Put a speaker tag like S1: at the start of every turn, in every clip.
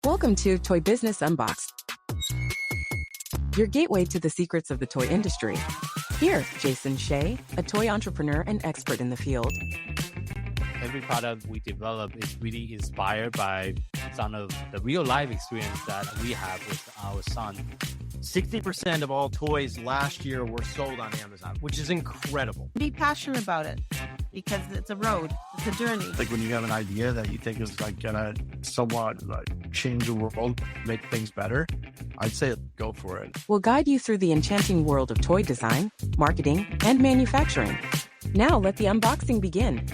S1: Welcome to Toy Business Unboxed, your gateway to the secrets of the toy industry. Here, Jason Shea, a toy entrepreneur and expert in the field.
S2: Every product we develop is really inspired by some of the real life experience that we have with our son.
S3: 60% of all toys last year were sold on Amazon, which is incredible.
S4: Be passionate about it because it's a road, it's a journey.
S5: Like when you have an idea that you think is like gonna somewhat like change the world, make things better, I'd say go for it.
S1: We'll guide you through the enchanting world of toy design, marketing, and manufacturing. Now let the unboxing begin.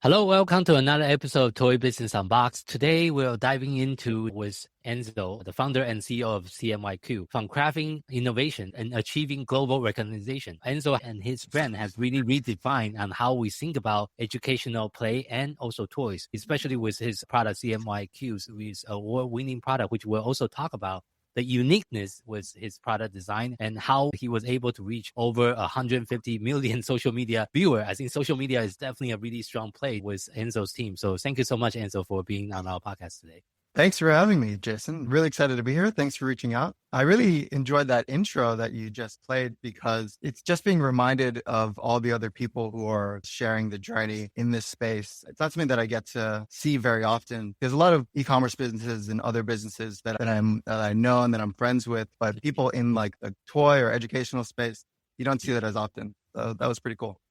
S2: Hello, welcome to another episode of Toy Business Unboxed. Today, we're diving into with Enzo, the founder and CEO of CMYQ. From crafting innovation and achieving global recognition, Enzo and his brand have really redefined on how we think about educational play and also toys, especially with his product CMYQ's with award-winning product, which we'll also talk about. The uniqueness with his product design and how he was able to reach over 150 million social media viewers. I think social media is definitely a really strong play with Enzo's team. So thank you so much, Enzo, for being on our podcast today.
S5: Thanks for having me, Jason. Really excited to be here. Thanks for reaching out. I really enjoyed that intro that you just played because it's just being reminded of all the other people who are sharing the journey in this space. It's not something that I get to see very often. There's a lot of e-commerce businesses and other businesses that I know and that I'm friends with, but people in like the toy or educational space, you don't see that as often. So that was pretty cool.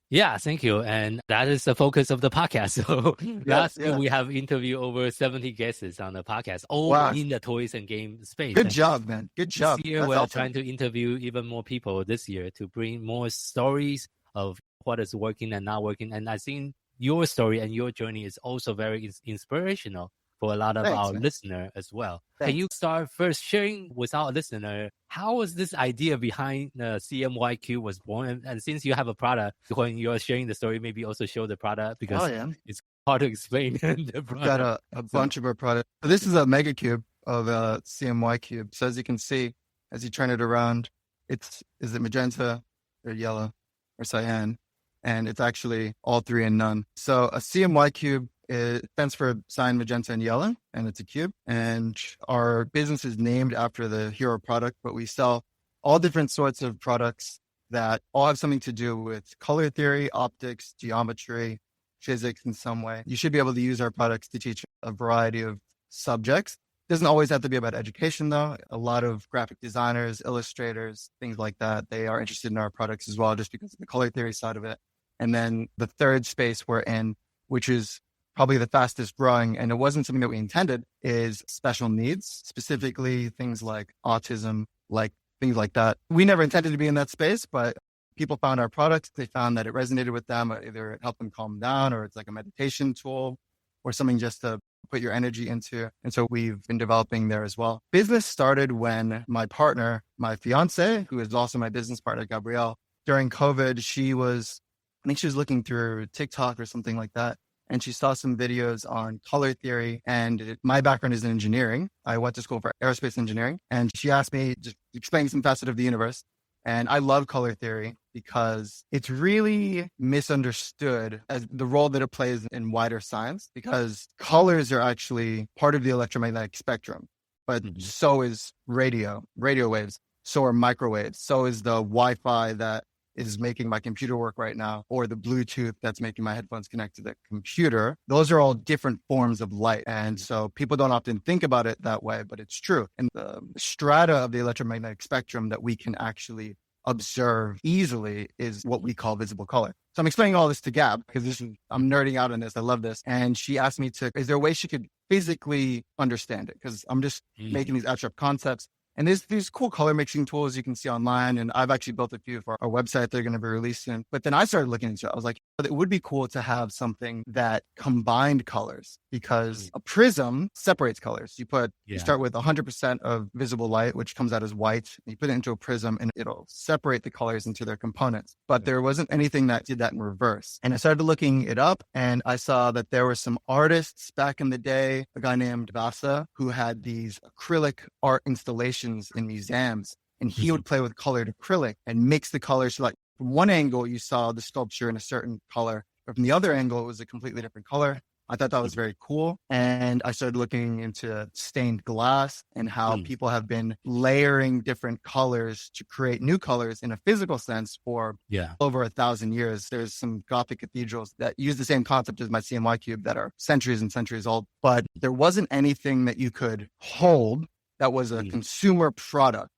S2: Yeah, thank you. And that is the focus of the podcast. So last year we have interviewed over 70 guests on the podcast, all in the toys and game space.
S5: Good job, man. Good job.
S2: This year we're trying to interview even more people this year to bring more stories of what is working and not working. And I think your story and your journey is also very inspirational for a lot of our listener as well. Can you start first sharing with our listener, how was this idea behind the CMYQ was born? And since you have a product, when you're sharing the story, maybe also show the product because it's hard to explain the product.
S5: We've got a bunch of our products. So this is a mega cube of a CMYQ. So as you can see, as you turn it around, is it magenta or yellow or cyan? And it's actually all three and none. So a CMYQ, it stands for cyan, magenta, and yellow, and it's a cube. And our business is named after the hero product, but we sell all different sorts of products that all have something to do with color theory, optics, geometry, physics in some way. You should be able to use our products to teach a variety of subjects. It doesn't always have to be about education, though. A lot of graphic designers, illustrators, things like that, they are interested in our products as well, just because of the color theory side of it. And then the third space we're in, which is probably the fastest growing, and it wasn't something that we intended, is special needs, specifically things like autism, like things like that. We never intended to be in that space, but people found our products. They found that it resonated with them. Either it helped them calm down, or it's like a meditation tool or something just to put your energy into. And so we've been developing there as well. Business started when my partner, my fiance, who is also my business partner, Gabrielle, during COVID, I think she was looking through TikTok or something like that. And she saw some videos on color theory. And my background is in engineering. I went to school for aerospace engineering. And she asked me to explain some facet of the universe. And I love color theory because it's really misunderstood as the role that it plays in wider science, because colors are actually part of the electromagnetic spectrum. But so is radio waves. So are microwaves. So is the Wi-Fi that is making my computer work right now, or the Bluetooth that's making my headphones connect to the computer. Those are all different forms of light. And so people don't often think about it that way, but it's true. And the strata of the electromagnetic spectrum that we can actually observe easily is what we call visible color. So I'm explaining all this to Gab because I'm nerding out on this. I love this. And she asked me is there a way she could physically understand it? Because I'm just making these abstract concepts. And there's these cool color mixing tools you can see online. And I've actually built a few for our website they're going to be released soon. But then I started looking into it. I was like, it would be cool to have something that combined colors, because a prism separates colors. You start with 100% of visible light, which comes out as white. And you put it into a prism and it'll separate the colors into their components. But there wasn't anything that did that in reverse. And I started looking it up and I saw that there were some artists back in the day, a guy named Vasa, who had these acrylic art installations in museums, and he would play with colored acrylic and mix the colors. So like from one angle, you saw the sculpture in a certain color, but from the other angle, it was a completely different color. I thought that was very cool. And I started looking into stained glass and how people have been layering different colors to create new colors in a physical sense for over 1,000 years. There's some Gothic cathedrals that use the same concept as my CMY cube that are centuries and centuries old, but there wasn't anything that you could hold that was a consumer product.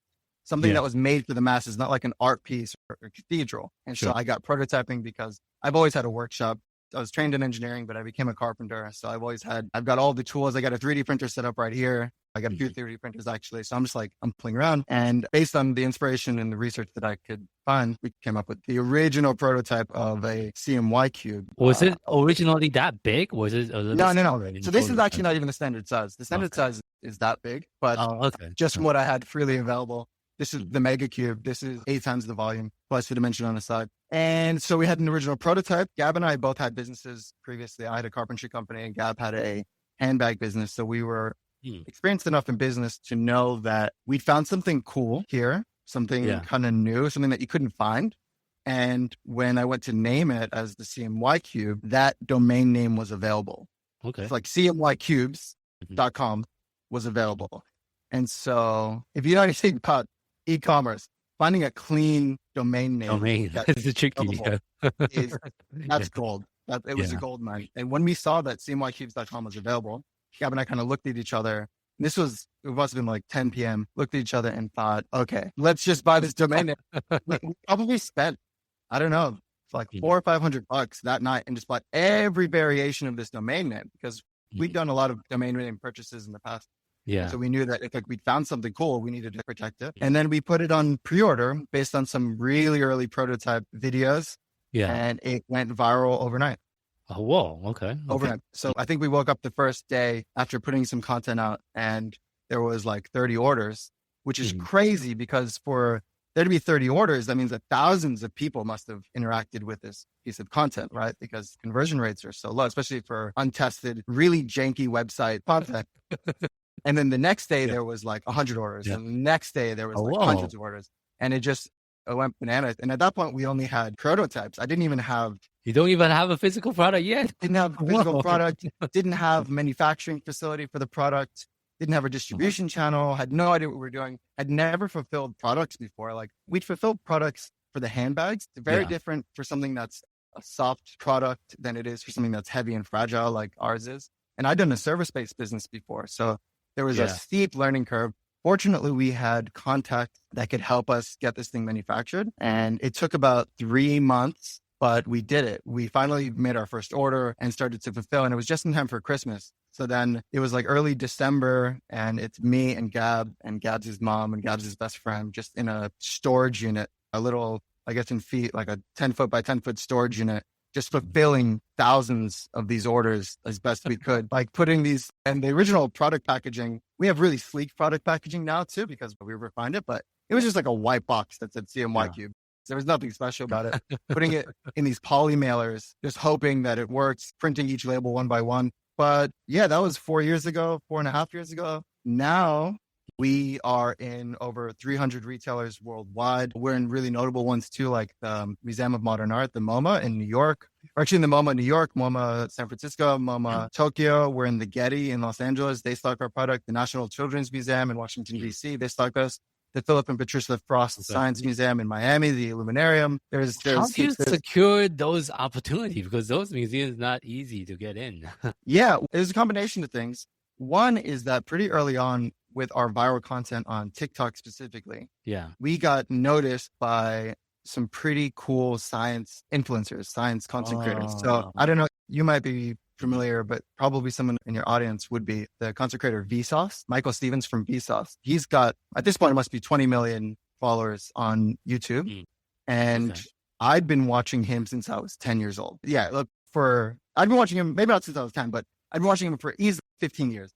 S5: Something that was made for the masses, not like an art piece or a cathedral. And so I got prototyping because I've always had a workshop. I was trained in engineering, but I became a carpenter. So I've got all the tools. I got a 3D printer set up right here. I got a few 3D printers actually. So I'm just like, I'm playing around. And based on the inspiration and the research that I could find, we came up with the original prototype of a CMY cube.
S2: Was it originally that big? Was it a little
S5: No. So this is actually not even the standard size. The standard size is that big, but just from what I had freely available. This is the Mega Cube. This is 8 times the volume, plus the dimension on the side. And so we had an original prototype. Gab and I both had businesses previously. I had a carpentry company and Gab had a handbag business. So we were experienced enough in business to know that we'd found something cool here, something kind of new, something that you couldn't find. And when I went to name it as the CMY Cube, that domain name was available.
S2: Okay.
S5: It's like cmycubes.com was available. And so if you know anything about e-commerce, finding a clean domain name
S2: that's tricky.
S5: That's gold. It was a gold mine. And when we saw that cmycubes.com was available, Gab and I kind of looked at each other. It must have been like 10 p.m. Looked at each other and thought, okay, let's just buy this domain name. We probably spent, I don't know, like $400 or $500 that night and just bought every variation of this domain name because we'd done a lot of domain name purchases in the past.
S2: Yeah.
S5: So we knew that if we'd found something cool, we needed to protect it. And then we put it on pre-order based on some really early prototype videos. Yeah. And it went viral overnight.
S2: Oh, whoa. Okay.
S5: Overnight. So I think we woke up the first day after putting some content out and there was like 30 orders, which is crazy because for there to be 30 orders, that means that thousands of people must have interacted with this piece of content, right? Because conversion rates are so low, especially for untested, really janky website content. And then the next day there was like 100 orders. And the next day there was like hundreds of orders. And it went bananas. And at that point, we only had prototypes.
S2: You don't even have a physical product yet?
S5: Didn't have a physical product. Didn't have manufacturing facility for the product. Didn't have a distribution channel. Had no idea what we were doing. Had never fulfilled products before. Like we'd fulfilled products for the handbags. It's very different for something that's a soft product than it is for something that's heavy and fragile like ours is. And I'd done a service-based business before. So there was a steep learning curve. Fortunately, we had contact that could help us get this thing manufactured. And it took about 3 months, but we did it. We finally made our first order and started to fulfill. And it was just in time for Christmas. So then it was like early December and it's me and Gab and Gabs' mom and Gabs' best friend just in a storage unit, a little, I guess in feet, like a 10 foot by 10 foot storage unit, just fulfilling thousands of these orders as best we could, like putting these and the original product packaging. We have really sleek product packaging now too, because we refined it, but it was just like a white box that said CMY Cube. There was nothing special about it. Putting it in these poly mailers, just hoping that it works, printing each label one by one. But yeah, that was 4 years ago, 4.5 years ago. Now we are in over 300 retailers worldwide. We're in really notable ones too, like the Museum of Modern Art, the MoMA in New York. Or actually in the MoMA New York, MoMA San Francisco, MoMA Tokyo. We're in the Getty in Los Angeles. They stock our product. The National Children's Museum in Washington, D.C. They stock us. The Philip and Patricia Frost Science Museum in Miami, the Illuminarium.
S2: How do you secure those opportunities? Because those museums are not easy to get in.
S5: Yeah, there's a combination of things. One is that pretty early on with our viral content on TikTok specifically, we got noticed by some pretty cool science influencers, science content creators. So I don't know, you might be familiar, but probably someone in your audience would be the content creator Vsauce, Michael Stevens from Vsauce. He's got, at this point, it must be 20 million followers on YouTube. And I'd been watching him since I was 10 years old. Yeah, look, I've been watching him, maybe not since I was 10, but I've been watching him for easily 15 years.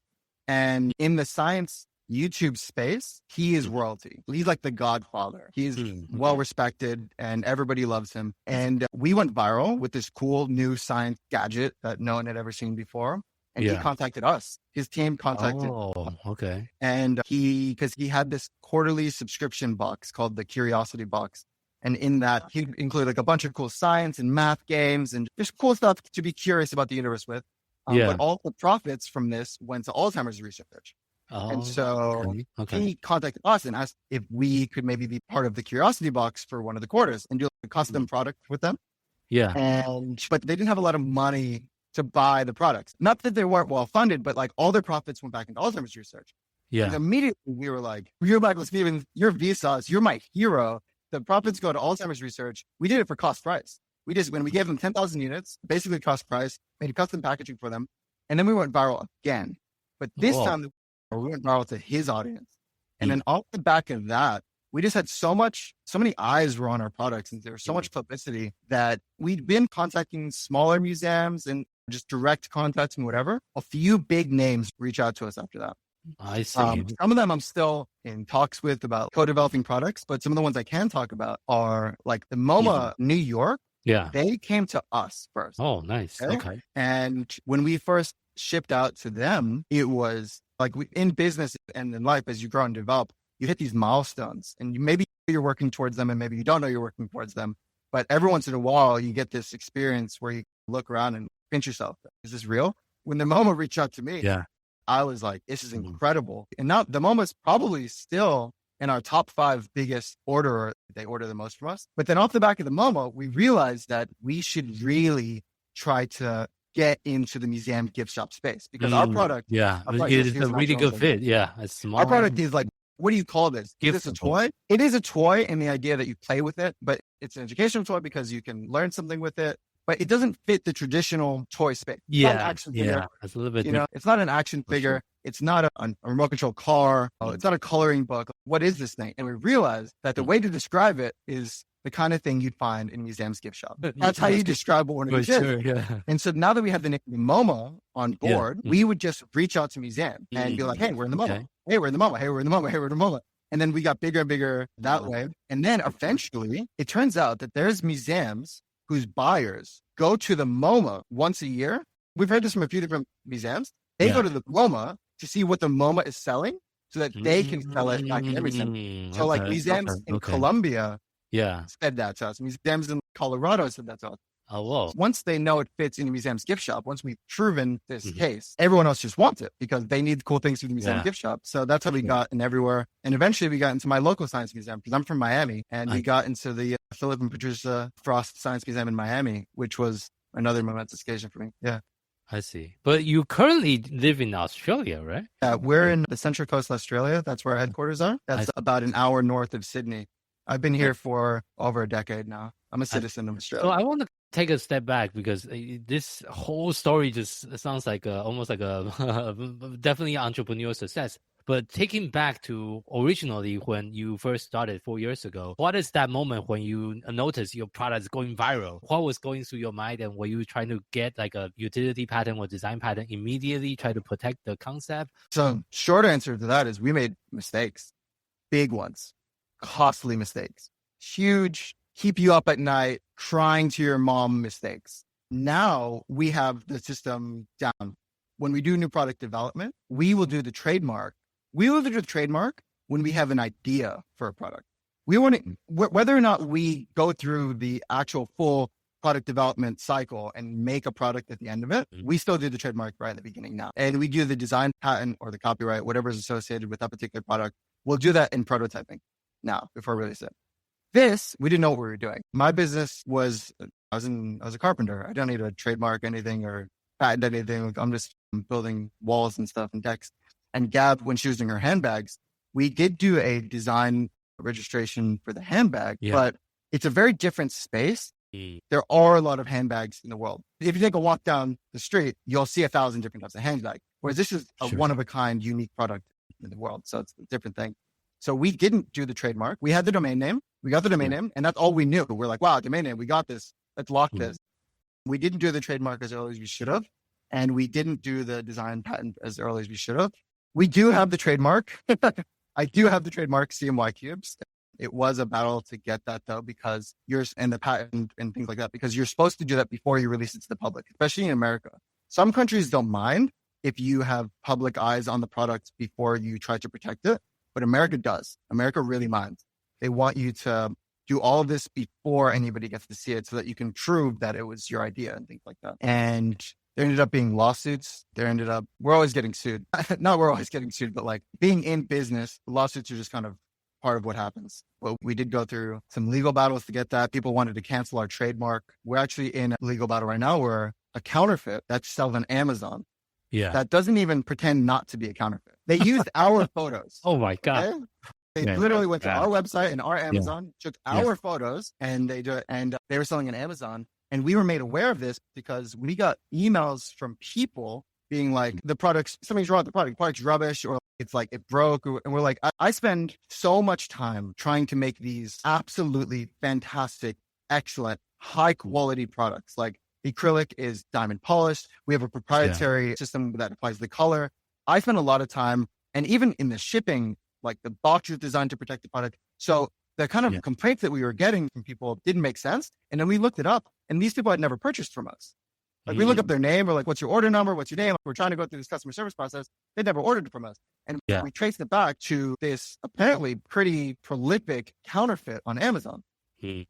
S5: And in the science YouTube space, he is royalty. He's like the godfather. He's well respected and everybody loves him. And we went viral with this cool new science gadget that no one had ever seen before. And he contacted us. His team contacted.
S2: Oh, okay.
S5: And because he had this quarterly subscription box called the Curiosity Box. And in that, he included like a bunch of cool science and math games and just cool stuff to be curious about the universe with. But all the profits from this went to Alzheimer's research. And so he contacted us and asked if we could maybe be part of the Curiosity Box for one of the quarters and do a custom product with them. But they didn't have a lot of money to buy the products. Not that they weren't well funded, but like all their profits went back into Alzheimer's research. And immediately we were like, you're Michael Stevens, you're Vsauce, you're my hero. The profits go to Alzheimer's research. We did it for cost price. When we gave them 10,000 units, basically cost price, made custom packaging for them. And then we went viral again. But this time we went viral to his audience. And then off the back of that, we just had so many eyes were on our products and there was so much publicity that we'd been contacting smaller museums and just direct contacts and whatever. A few big names reach out to us after that.
S2: I see.
S5: Some of them I'm still in talks with about co-developing products, but some of the ones I can talk about are like the MoMA New York. They came to us first.
S2: Oh, nice. Okay.
S5: And when we first shipped out to them, it was like in business and in life, as you grow and develop, you hit these milestones and maybe you're working towards them and maybe you don't know you're working towards them. But every once in a while, you get this experience where you look around and pinch yourself. Is this real? When the MoMA reached out to me, I was like, this is incredible. And now the MoMA is probably still in our top 5 biggest order. They order the most from us. But then off the back of the MoMA, we realized that we should really try to get into the museum gift shop space because our product,
S2: it is a really good fit. It's small.
S5: Our product is like, what do you call this? Is this a toy? It is a toy in the idea that you play with it, but it's an educational toy because you can learn something with it. But it doesn't fit the traditional toy space. It's not an action figure.
S2: It's a little bit.
S5: It's not an action figure. Sure. It's not a remote control car. It's not a coloring book. What is this thing? And we realized that the way to describe it is the kind of thing you'd find in a museum's gift shop. That's how you describe what one of these is. And so now that we have the nickname MoMA on board, we would just reach out to museums and be like, hey, we're in the MoMA. Hey, we're in the MoMA. Hey, we're in the MoMA. Hey, we're in the MoMA. And then we got bigger and bigger that way. And then eventually it turns out that there's museums whose buyers go to the MoMA once a year. We've heard this from a few different museums. They go to the MoMA to see what the MoMA is selling so that they can sell it back in every museum. So like museums in Colombia said that to us. Museums in Colorado said that to us.
S2: Oh, whoa.
S5: Once they know it fits in the museum's gift shop, once we've proven this case, everyone else just wants it because they need cool things from the museum gift shop. So that's how we got in everywhere. And eventually we got into my local science museum because I'm from Miami and we got into the Philip and Patricia Frost Science Museum in Miami, which was another momentous occasion for me. Yeah.
S2: I see. But you currently live in Australia, right?
S5: Yeah, we're in the Central Coast of Australia. That's where our headquarters are. That's about an hour north of Sydney. I've been here for over a decade now. I'm a citizen of Australia.
S2: So I want to take a step back because this whole story just sounds like almost like a definitely entrepreneurial success. But taking back to originally when you first started 4 years ago, what is that moment when you noticed your product is going viral? What was going through your mind, and were you trying to get like a utility patent or design patent immediately, try to protect the concept?
S5: So short answer to that is we made mistakes, big ones, costly mistakes, huge, keep you up at night, crying to your mom mistakes. Now we have the system down. When we do new product development, we will do the trademark. We will do the trademark when we have an idea for a product. We want to, whether or not we go through the actual full product development cycle and make a product at the end of it, we still do the trademark right at the beginning now. And we do the design patent or the copyright, whatever is associated with that particular product. We'll do that in prototyping now before we release it. This, we didn't know what we were doing. My business was, I was a carpenter. I don't need to trademark anything or patent anything. I'm just building walls and stuff and decks. And Gab, when she was doing her handbags, we did do a design registration for the handbag, but it's a very different space. There are a lot of handbags in the world. If you take a walk down the street, you'll see 1,000 different types of handbags. Whereas this is a one-of-a-kind, unique product in the world. So it's a different thing. So we didn't do the trademark. We had the domain name. We got the domain name, and that's all we knew. We're like, wow, domain name, we got this. Let's lock this. We didn't do the trademark as early as we should have. And we didn't do the design patent as early as we should have. We do have the trademark. I do have the trademark CMY Cubes. It was a battle to get that though, because and the patent and things like that, because you're supposed to do that before you release it to the public, especially in America. Some countries don't mind if you have public eyes on the product before you try to protect it, but America does. America really minds. They want you to do all of this before anybody gets to see it so that you can prove that it was your idea and things like that. And There ended up being lawsuits. We're always getting sued. Not we're always getting sued, but like being in business, lawsuits are just kind of part of what happens. Well, we did go through some legal battles to get that. People wanted to cancel our trademark. We're actually in a legal battle right now where a counterfeit that's sold on Amazon that doesn't even pretend not to be a counterfeit. They used our photos.
S2: Oh my God.
S5: Okay? They literally went to our website and our Amazon, took our
S2: Yes.
S5: photos, and they were selling on Amazon. And we were made aware of this because we got emails from people being like, something's wrong with the product's rubbish, or it's like it broke. And we're like, I spend so much time trying to make these absolutely fantastic, excellent, high quality products. Like the acrylic is diamond polished. We have a proprietary system that applies the color. I spend a lot of time, and even in the shipping, like the box is designed to protect the product. So the kind of complaints that we were getting from people didn't make sense. And then we looked it up, and these people had never purchased from us. Like we look up their name, or like, what's your order number? What's your name? We're trying to go through this customer service process. They never ordered from us. And we traced it back to this apparently pretty prolific counterfeit on Amazon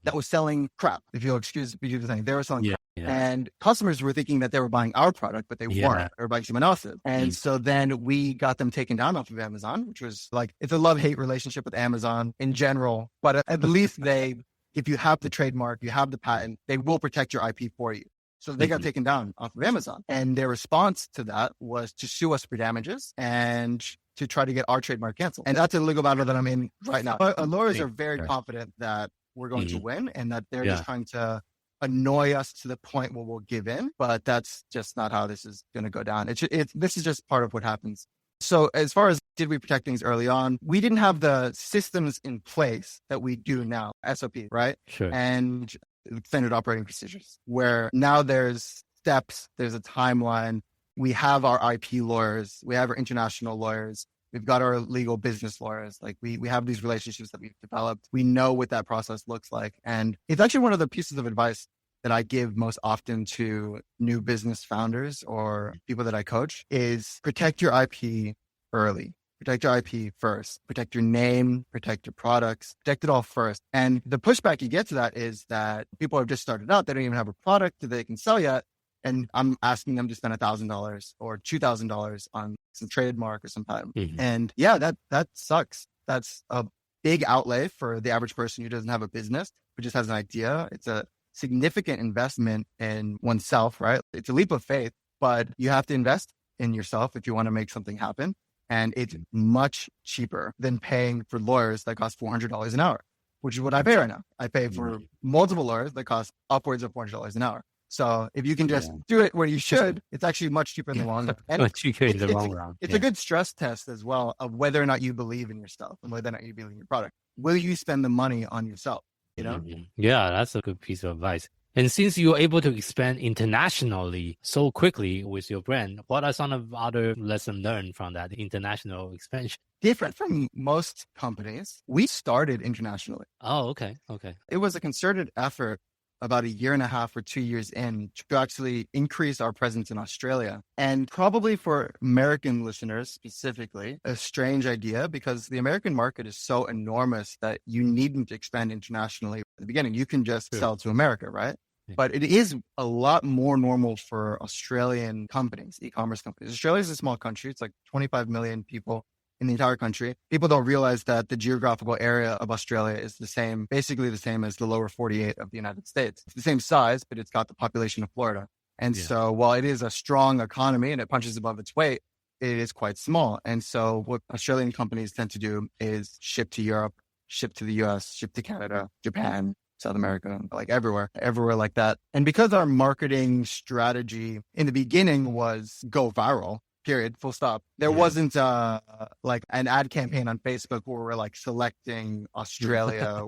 S5: that was selling crap. If you'll excuse me saying, they were selling crap. And customers were thinking that they were buying our product, but they weren't. They were buying someone else's. And so then we got them taken down off of Amazon, which was like, it's a love-hate relationship with Amazon in general. But at least if you have the trademark, you have the patent, they will protect your IP for you. So they got taken down off of Amazon. And their response to that was to sue us for damages and to try to get our trademark canceled. And that's a legal battle that I'm in right now. But lawyers are very confident that we're going to win, and that they're just trying to annoy us to the point where we'll give in. But that's just not how this is going to go down. This is just part of what happens. So as far as did we protect things early on, we didn't have the systems in place that we do now, SOP, right?
S2: Sure.
S5: And standard operating procedures, where now there's steps, there's a timeline. We have our IP lawyers, we have our international lawyers, we've got our legal business lawyers. Like we have these relationships that we've developed. We know what that process looks like. And it's actually one of the pieces of advice that I give most often to new business founders or people that I coach is protect your IP early. Protect your IP first, protect your name, protect your products, protect it all first. And the pushback you get to that is that people have just started out. They don't even have a product that they can sell yet. And I'm asking them to spend $1,000 or $2,000 on some trademark or some patent. And that sucks. That's a big outlay for the average person who doesn't have a business, who just has an idea. It's a significant investment in oneself, right? It's a leap of faith, but you have to invest in yourself if you want to make something happen. And it's much cheaper than paying for lawyers that cost $400 an hour, which is what I pay right now. I pay for multiple lawyers that cost upwards of $400 an hour. So if you can just do it where you should, it's actually much cheaper in the long run. And
S2: much cheaper in the long run.
S5: It's a good stress test as well of whether or not you believe in yourself and whether or not you believe in your product. Will you spend the money on yourself? You know?
S2: Yeah, that's a good piece of advice. And since you're able to expand internationally so quickly with your brand, what are some of other lessons learned from that international expansion?
S5: Different from most companies, we started internationally.
S2: Oh, okay.
S5: It was a concerted effort about 1.5 or 2 years in to actually increase our presence in Australia. And probably for American listeners specifically, a strange idea because the American market is so enormous that you needn't expand internationally at the beginning. You can just sell to America, right? But it is a lot more normal for Australian companies, e-commerce companies. Australia is a small country. It's like 25 million people in the entire country. People don't realize that the geographical area of Australia is basically the same as the lower 48 of the United States. It's the same size, but it's got the population of Florida. And so while it is a strong economy and it punches above its weight, it is quite small. And so what Australian companies tend to do is ship to Europe, ship to the US, ship to Canada, Japan, South America, like everywhere like that. And because our marketing strategy in the beginning was go viral, period, full stop. There wasn't like an ad campaign on Facebook where we're like selecting Australia.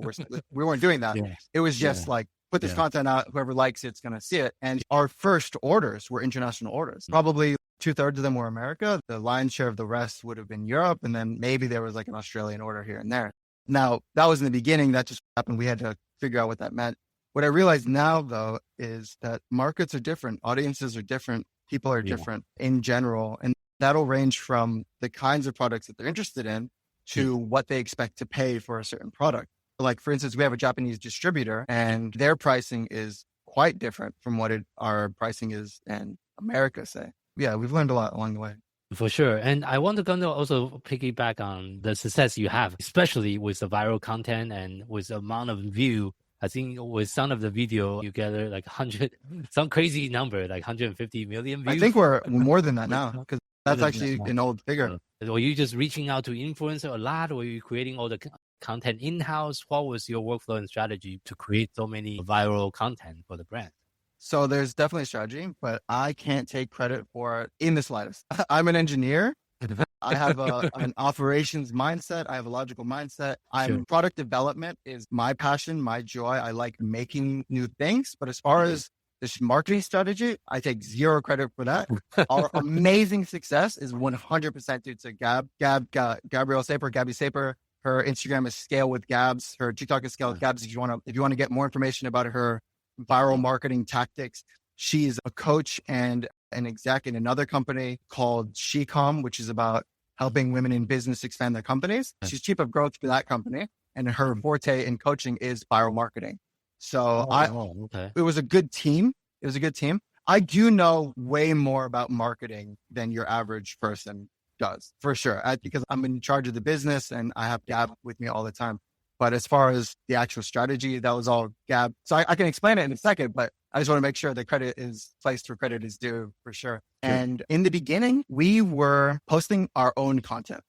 S5: We weren't doing that. It was just like, put this content out, whoever likes it's going to see it. And our first orders were international orders. Probably 2/3 of them were America. The lion's share of the rest would have been Europe. And then maybe there was like an Australian order here and there. Now, that was in the beginning. That just happened. We had to figure out what that meant. What I realize now, though, is that markets are different. Audiences are different. People are different in general. And that'll range from the kinds of products that they're interested in to what they expect to pay for a certain product. Like, for instance, we have a Japanese distributor and their pricing is quite different from what our pricing is in America say. Yeah, we've learned a lot along the way.
S2: For sure. And I want to kind of also piggyback on the success you have, especially with the viral content and with the amount of view. I think with some of the video, you gather like 100, some crazy number, like 150 million views.
S5: I think we're more than that now because that's actually an old figure.
S2: Were you just reaching out to influencer a lot? Or were you creating all the content in-house? What was your workflow and strategy to create so many viral content for the brand?
S5: So there's definitely a strategy, but I can't take credit for it in the slightest. I'm an engineer. I have an operations mindset. I have a logical mindset. Product development is my passion, my joy. I like making new things. But as far as this marketing strategy, I take zero credit for that. Our amazing success is 100% due to Gabrielle Saper, Gabby Saper. Her Instagram is Scale with Gabs. Her TikTok is Scale with Gabs. If you want to get more information about her viral marketing tactics, she's a coach and an exec in another company called SheCom, which is about helping women in business expand their companies. She's chief of growth for that company, and her forte in coaching is viral marketing. So it was a good team. It was a good team. I do know way more about marketing than your average person does, for sure, because I'm in charge of the business and I have Gab with me all the time. But as far as the actual strategy, that was all Gab. So I can explain it in a second, but I just want to make sure the credit is placed where credit is due, for sure. And in the beginning, we were posting our own content.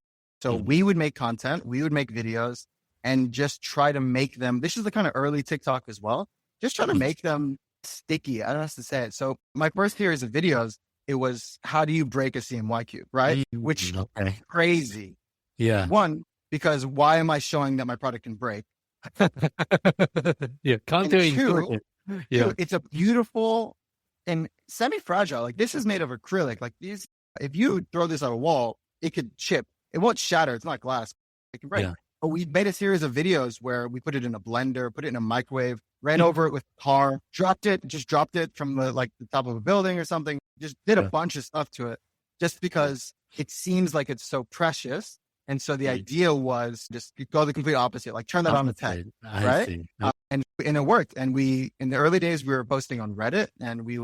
S5: So we would make content, we would make videos and just try to make them, this is the kind of early TikTok as well, just try to make them sticky. I don't know how to say it. So my first series of videos, it was how do you break a CMY cube, right? Which is crazy.
S2: Yeah.
S5: One, because why am I showing that my product can break?
S2: Yeah,
S5: two, it's a beautiful and semi-fragile. Like this is made of acrylic. Like these, if you throw this at a wall, it could chip. It won't shatter. It's not glass. It can break. Yeah. But we made a series of videos where we put it in a blender, put it in a microwave, ran over it with a car, dropped it from the top of a building or something. Just did a bunch of stuff to it, just because it seems like it's so precious. And so the idea was just go the complete opposite, like turn that on its head, right? And it worked. And in the early days, we were posting on Reddit, and we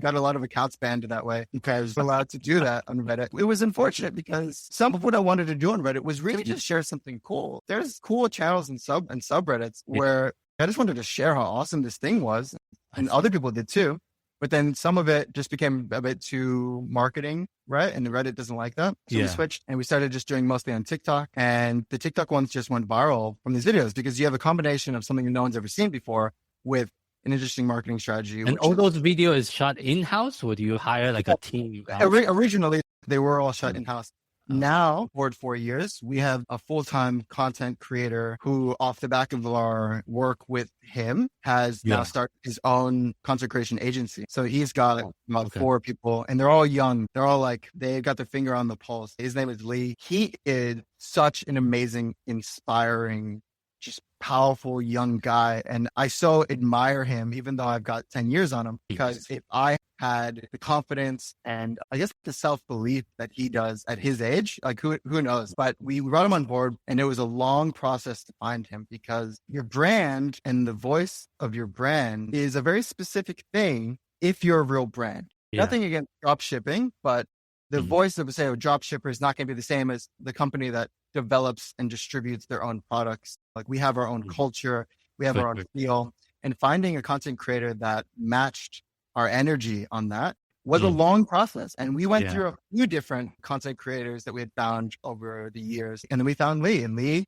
S5: got a lot of accounts banned that way because we're allowed to do that on Reddit. It was unfortunate because some of what I wanted to do on Reddit was really just share something cool. There's cool channels and subreddits where I just wanted to share how awesome this thing was, and other people did too. But then some of it just became a bit too marketing, right? And Reddit doesn't like that. So we switched and we started just doing mostly on TikTok. And the TikTok ones just went viral from these videos because you have a combination of something no one's ever seen before with an interesting marketing strategy.
S2: And all those videos shot in-house, or do you hire like a team?
S5: Originally, they were all shot in-house. Now, for 4 years, we have a full-time content creator who, off the back of our work with him, has now started his own content creation agency. So he's got about 4 people, and they're all young. They're all they've got their finger on the pulse. His name is Lee. He is such an amazing, inspiring, just powerful young guy. And I so admire him, even though I've got 10 years on him, because if I had the confidence and I guess the self-belief that he does at his age, who knows? But we brought him on board, and it was a long process to find him because your brand and the voice of your brand is a very specific thing if you're a real brand. Nothing against drop shipping, but the voice of, say, a drop shipper is not going to be the same as the company that develops and distributes their own products. Like we have our own culture, we have our own feel, and finding a content creator that matched our energy on that was a long process. And we went through a few different content creators that we had found over the years. And then we found Lee, and Lee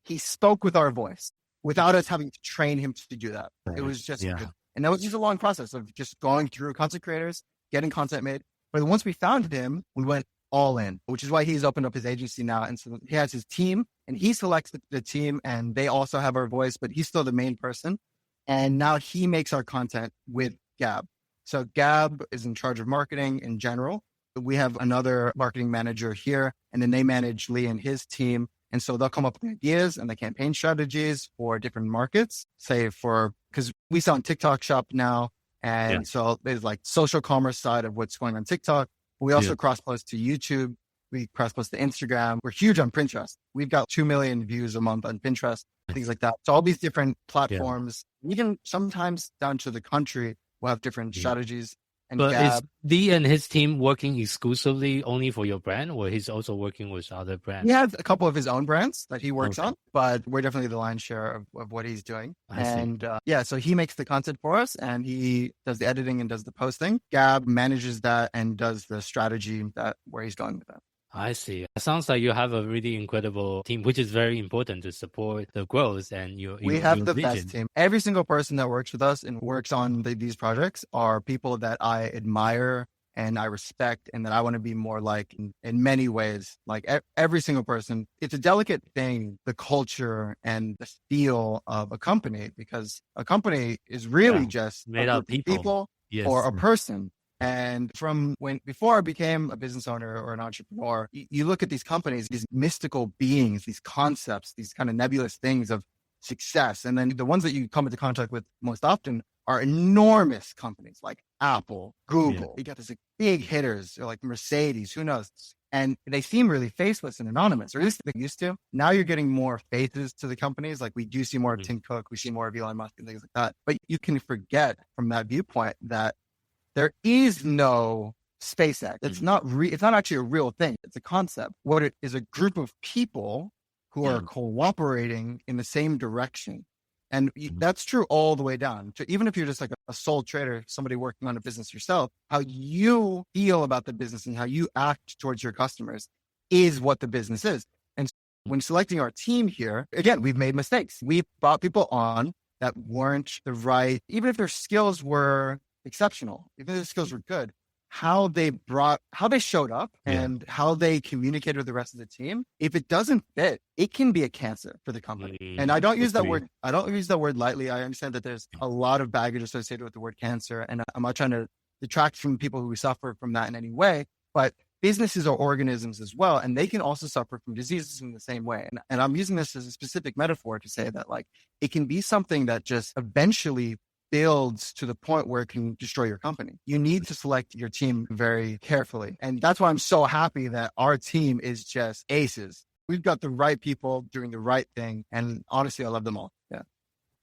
S5: he spoke with our voice without us having to train him to do that. It was just, and that was just a long process of just going through content creators, getting content made. But once we found him, we went all in, which is why he's opened up his agency now. And so he has his team, and he selects the team, and they also have our voice, but he's still the main person. And now he makes our content with Gab. So Gab is in charge of marketing in general. We have another marketing manager here, and then they manage Lee and his team. And so they'll come up with ideas and the campaign strategies for different markets, because we sell on TikTok Shop now. And so there's social commerce side of what's going on TikTok. We also cross-post to YouTube. We cross-post to Instagram. We're huge on Pinterest. We've got 2 million views a month on Pinterest, things like that. So all these different platforms, even sometimes down to the country, we'll have different strategies. and
S2: But is
S5: Gab.
S2: Lee and his team working exclusively only for your brand, or he's also working with other brands?
S5: He has a couple of his own brands that he works
S2: Okay.
S5: on, but we're definitely the lion's share of what he's doing.
S2: I see.
S5: And yeah, so he makes the content for us and he does the editing and does the posting. Gab manages that and does the strategy where he's going with that.
S2: I see. It sounds like you have a really incredible team, which is very important to support the growth and
S5: We have
S2: your
S5: the
S2: vision.
S5: best team. Every single person that works with us and works on these projects are people that I admire and I respect and that I want to be more like in many ways. Like every single person, it's a delicate thing, the culture and the feel of a company, because a company is really just
S2: made
S5: a
S2: up
S5: group of
S2: people. Yes.
S5: or a person. And before I became a business owner or an entrepreneur, you look at these companies, these mystical beings, these concepts, these kind of nebulous things of success. And then the ones that you come into contact with most often are enormous companies like Apple, Google. You got these like, big hitters or like Mercedes, who knows? And they seem really faceless and anonymous, or at least they used to. Now you're getting more faces to the companies. Like we do see more of Tim Cook, we see more of Elon Musk and things like that. But you can forget from that viewpoint that there is no SpaceX. It's not it's not actually a real thing. It's a concept. What it is, a group of people who are cooperating in the same direction. And that's true all the way down to even if you're just like a sole trader, somebody working on a business yourself, how you feel about the business and how you act towards your customers is what the business is. And when selecting our team here, again, we've made mistakes. We've brought people on that weren't the right, even if their skills were exceptional, even if the skills were good, how they showed up and how they communicated with the rest of the team. If it doesn't fit, it can be a cancer for the company. And I don't use that word. I don't use that word lightly. I understand that there's a lot of baggage associated with the word cancer, and I'm not trying to detract from people who suffer from that in any way. But businesses are organisms as well, and they can also suffer from diseases in the same way. And I'm using this as a specific metaphor to say that like it can be something that just eventually builds to the point where it can destroy your company. You need to select your team very carefully. And that's why I'm so happy that our team is just aces. We've got the right people doing the right thing. And honestly, I love them all. Yeah.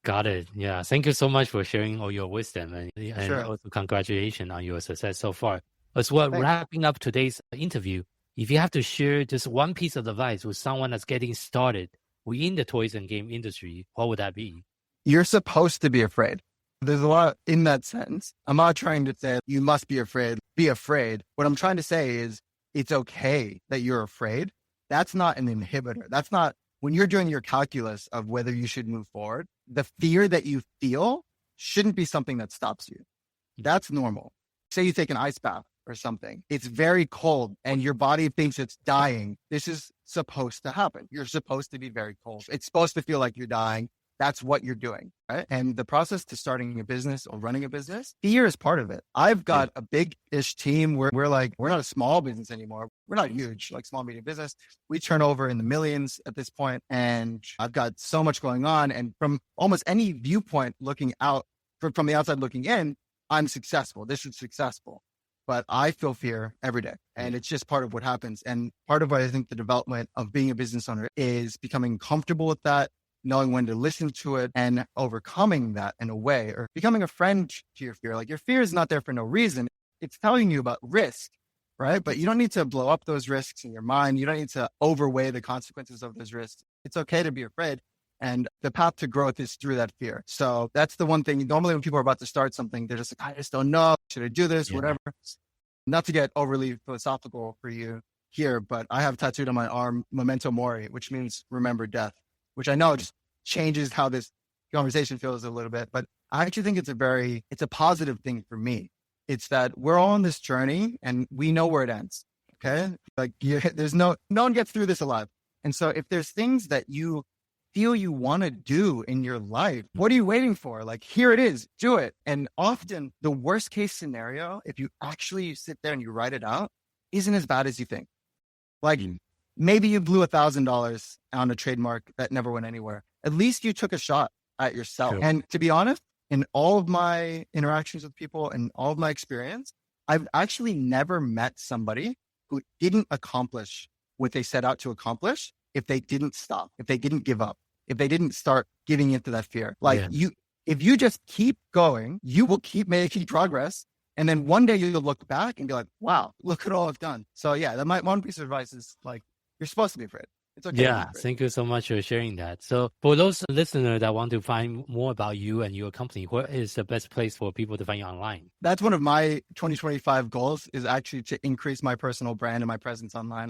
S2: Got it. Yeah. Thank you so much for sharing all your wisdom and
S5: Sure.
S2: also congratulations on your success so far. As well,
S5: Thanks.
S2: wrapping up today's interview, if you have to share just one piece of advice with someone that's getting started within the toys and game industry, what would that be?
S5: You're supposed to be afraid. There's a lot in that sentence. I'm not trying to say you must be afraid. Be afraid. What I'm trying to say is it's okay that you're afraid. That's not an inhibitor. That's not when you're doing your calculus of whether you should move forward. The fear that you feel shouldn't be something that stops you. That's normal. Say you take an ice bath or something. It's very cold and your body thinks it's dying. This is supposed to happen. You're supposed to be very cold. It's supposed to feel like you're dying. That's what you're doing, right? And the process to starting a business or running a business, fear is part of it. I've got a big-ish team where we're not a small business anymore. We're not huge, like small, medium business. We turn over in the millions at this point, and I've got so much going on. And from almost any viewpoint looking out, from the outside looking in, I'm successful. This is successful. But I feel fear every day. And it's just part of what happens. And part of what I think the development of being a business owner is becoming comfortable with that, knowing when to listen to it and overcoming that in a way, or becoming a friend to your fear. Like your fear is not there for no reason. It's telling you about risk, right? But you don't need to blow up those risks in your mind. You don't need to overweigh the consequences of those risks. It's okay to be afraid. And the path to growth is through that fear. So that's the one thing. Normally when people are about to start something, they're just like, I just don't know. Should I do this? Whatever. Not to get overly philosophical for you here, but I have tattooed on my arm, Memento Mori, which means remember death, which I know just changes how this conversation feels a little bit, but I actually think it's a positive thing for me. It's that we're all on this journey and we know where it ends. Okay. Like there's no one gets through this alive. And so if there's things that you feel you want to do in your life, what are you waiting for? Like, here it is, do it. And often the worst case scenario, if you actually sit there and you write it out, isn't as bad as you think. Like maybe you blew $1,000 on a trademark that never went anywhere. At least you took a shot at yourself.
S2: Sure.
S5: And to be honest, in all of my interactions with people and all of my experience, I've actually never met somebody who didn't accomplish what they set out to accomplish if they didn't stop, if they didn't give up, if they didn't start giving into that fear. Like if you just keep going, you will keep making progress And then one day you'll look back and be like, wow, look at all I've done. So yeah, one piece of advice is like, you're supposed to be afraid. It's okay.
S2: Yeah, thank you so much for sharing that. So for those listeners that want to find more about you and your company, where is the best place for people to find you online?
S5: That's one of my 2025 goals, is actually to increase my personal brand and my presence online.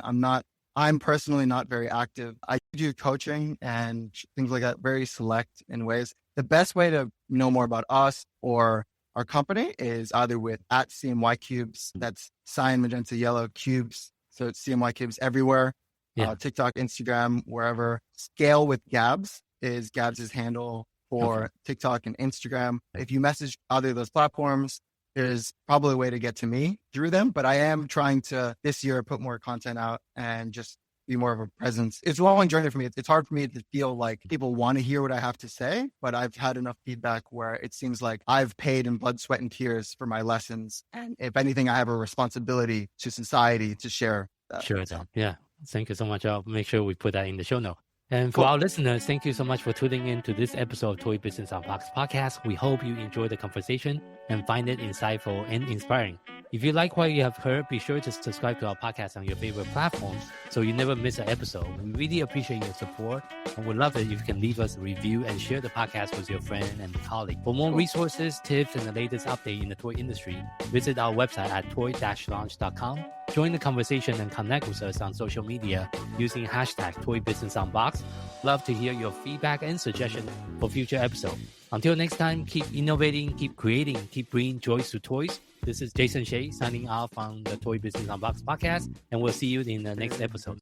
S5: I'm personally not very active. I do coaching and things like that, very select in ways. The best way to know more about us or our company is either with @CMY Cubes. That's cyan, magenta, yellow cubes. So it's CMY Cubes everywhere.
S2: Yeah.
S5: TikTok, Instagram, wherever. Scale with Gabs is Gabs' handle for TikTok and Instagram. If you message either of those platforms, there's probably a way to get to me through them. But I am trying to this year put more content out and just be more of a presence. It's a long journey for me. It's hard for me to feel like people want to hear what I have to say, but I've had enough feedback where it seems like I've paid in blood, sweat, and tears for my lessons. And if anything, I have a responsibility to society to share that.
S2: Sure. Yeah. Thank you so much. I'll make sure we put that in the show note. And for our listeners, thank you so much for tuning in to this episode of Toy Business Unboxed podcast. We hope you enjoy the conversation and find it insightful and inspiring. If you like what you have heard, be sure to subscribe to our podcast on your favorite platforms so you never miss an episode. We really appreciate your support and would love it if you can leave us a review and share the podcast with your friend and colleague. For more resources, tips, and the latest update in the toy industry, visit our website at toy-launch.com. Join the conversation and connect with us on social media using hashtag #ToyBusinessUnboxed. Love to hear your feedback and suggestions for future episodes. Until next time, keep innovating, keep creating, keep bringing joy to toys. This is Jason Shea signing off on the Toy Business Unboxed podcast, and we'll see you in the next episode.